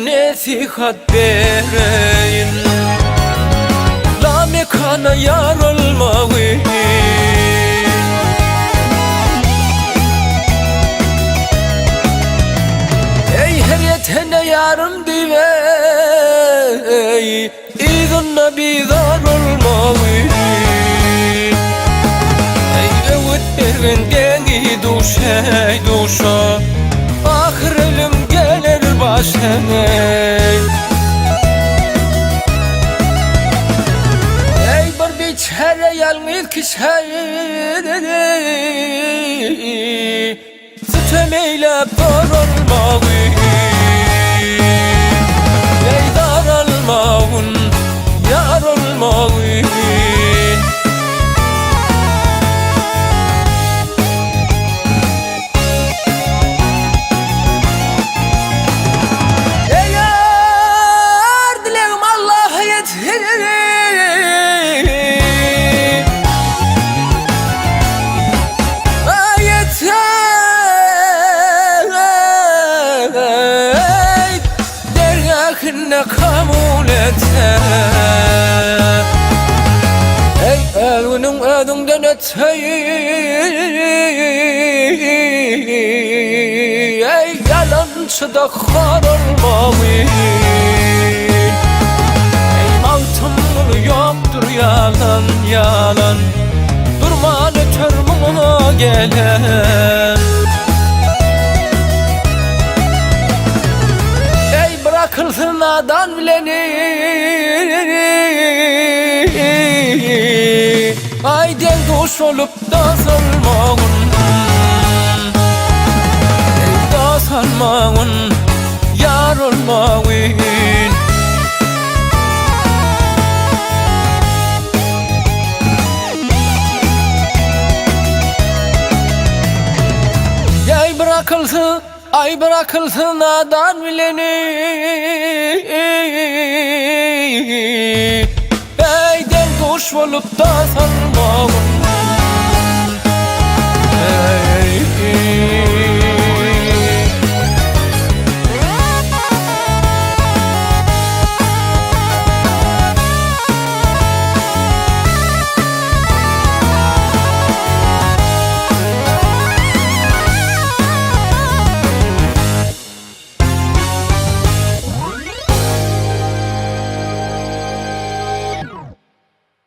Nasihat vereyim, la mekana yar olmayın. Ey her yetene yarım divey, İzunna bizar olmayın. Ey evet ergen gengi duşey duşa, ahir ölüm gelir başına. Ey bir biçare yalnız kişiyi sütemeyle daralmayın. Ey daralmayın, yar olmayın. Ne kabul etse, ey evinin ödünden öteyim, ey yalancı da kar olmayın. Ey altın yoktur yalan yalan, durma öter muna gelen. Bırakılsın nadan bileni, ayden duş olup da salmağın. Da salmağın, yar olmayın. Ay bırakılsın, ay bırakılsın nadan bileni, eyden kuş olup da salmağın.